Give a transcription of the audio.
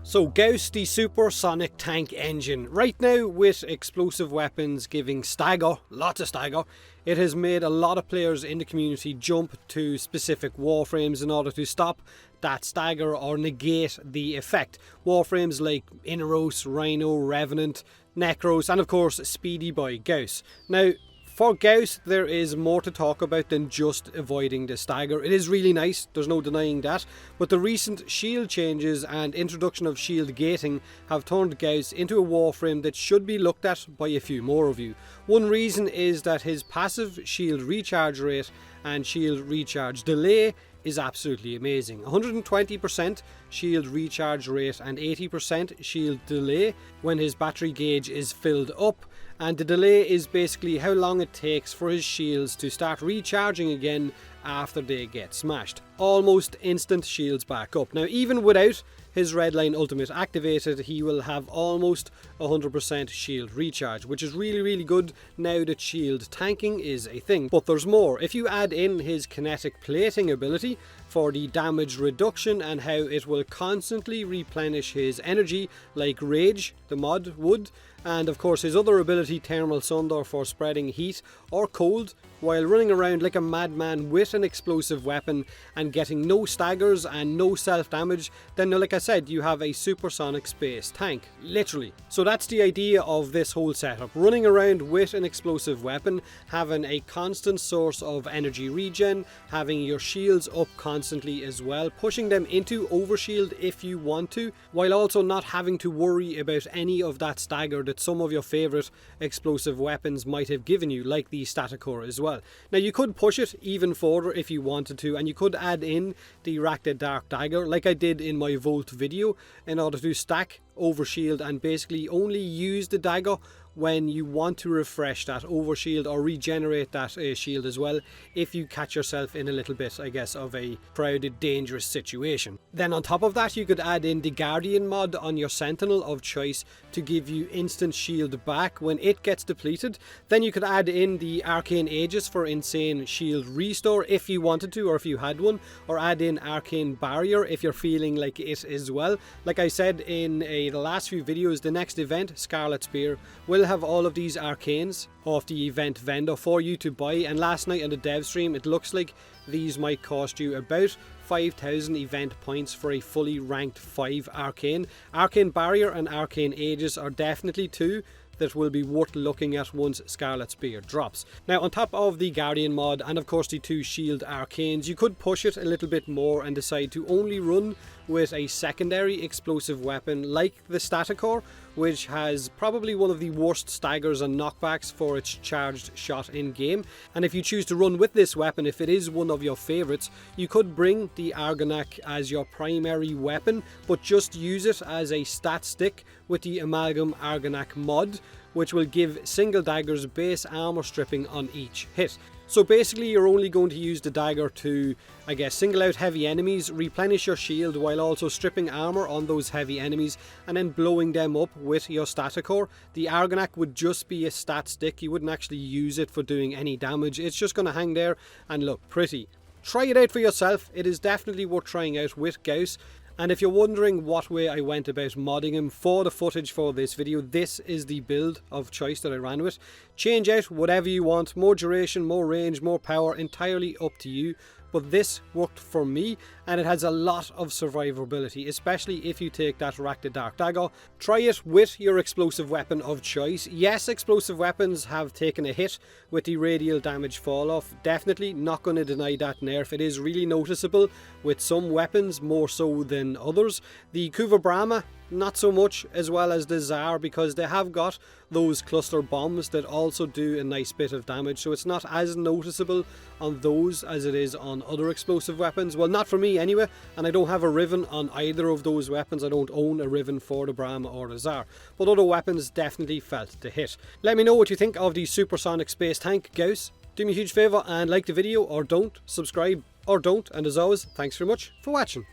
So Gauss, the supersonic tank engine. Right now, with explosive weapons giving stagger, lots of stagger, it has made a lot of players in the community jump to specific warframes in order to stop that stagger or negate the effect. Warframes like Inneros, Rhino, Revenant, Necros, and of course Speedy by Gauss. Now, for Gauss, there is more to talk about than just avoiding the stagger. It is really nice, there's no denying that, but the recent shield changes and introduction of shield gating have turned Gauss into a warframe that should be looked at by a few more of you. One reason is that his passive shield recharge rate and shield recharge delay is absolutely amazing. 120% shield recharge rate and 80% shield delay when his battery gauge is filled up, and the delay is basically how long it takes for his shields to start recharging again after they get smashed. Almost instant shields back up. Now, even without his Redline ultimate activated, he will have almost 100% shield recharge, which is really good now that shield tanking is a thing. But there's more. If you add in his kinetic plating ability for the damage reduction and how it will constantly replenish his energy like Rage, the mod, would, and of course his other ability Thermal Sunder for spreading heat or cold while running around like a madman with an explosive weapon and getting no staggers and no self-damage, then like I said, you have a supersonic space tank, literally. So that's the idea of this whole setup. Running around with an explosive weapon, having a constant source of energy regen, having your shields up constantly as well, pushing them into overshield if you want to, while also not having to worry about any of that stagger that some of your favourite explosive weapons might have given you, like the Stagger as well. Now, you could push it even further if you wanted to, and you could add in the Rakta Dark Dagger like I did in my Volt video in order to stack overshield and basically only use the dagger when you want to refresh that overshield or regenerate that shield as well, if you catch yourself in a little bit, I guess, of a crowded, dangerous situation. Then on top of that, you could add in the Guardian mod on your Sentinel of choice to give you instant shield back when it gets depleted. Then you could add in the Arcane Aegis for insane shield restore if you wanted to, or if you had one, or add in Arcane Barrier if you're feeling like it as well. Like I said in the last few videos, the next event, Scarlet Spear, will have all of these arcanes off the event vendor for you to buy, and last night on the dev stream it looks like these might cost you about 5,000 event points for a fully ranked 5 arcane. Arcane Barrier and Arcane Aegis are definitely two that will be worth looking at once Scarlet Spear drops. Now, on top of the Guardian mod and of course the 2 shield arcanes, you could push it a little bit more and decide to only run with a secondary explosive weapon like the Stagger, which has probably one of the worst staggers and knockbacks for its charged shot in game. And if you choose to run with this weapon, if it is one of your favorites, you could bring the Argonac as your primary weapon, but just use it as a stat stick with the Amalgam Argonac mod, which will give single daggers base armor stripping on each hit. So basically you're only going to use the dagger to, I guess, single out heavy enemies, replenish your shield while also stripping armor on those heavy enemies and then blowing them up with your Stagger. The Argonac would just be a stat stick, you wouldn't actually use it for doing any damage, it's just going to hang there and look pretty. Try it out for yourself, it is definitely worth trying out with Gauss. And if you're wondering what way I went about modding him for the footage for this video, this is the build of choice that I ran with. Change out whatever you want, more duration, more range, more power, entirely up to you. But this worked for me, and it has a lot of survivability, especially if you take that Rakta Dark Dagger. Try it with your explosive weapon of choice. Yes, explosive weapons have taken a hit with the radial damage fall off. Definitely not going to deny that nerf. It is really noticeable with some weapons, more so than others. The Kuva Brahma, not so much, as well as the Tsar, because they have got those cluster bombs that also do a nice bit of damage, so it's not as noticeable on those as it is on other explosive weapons. Well, not for me anyway, and I don't have a Riven on either of those weapons. I don't own a Riven for the Brahma or the Tsar, but other weapons definitely felt the hit. Let me know what you think of the supersonic space tank Gauss. Do me a huge favour and like the video, or don't, subscribe or don't, and as always, thanks very much for watching.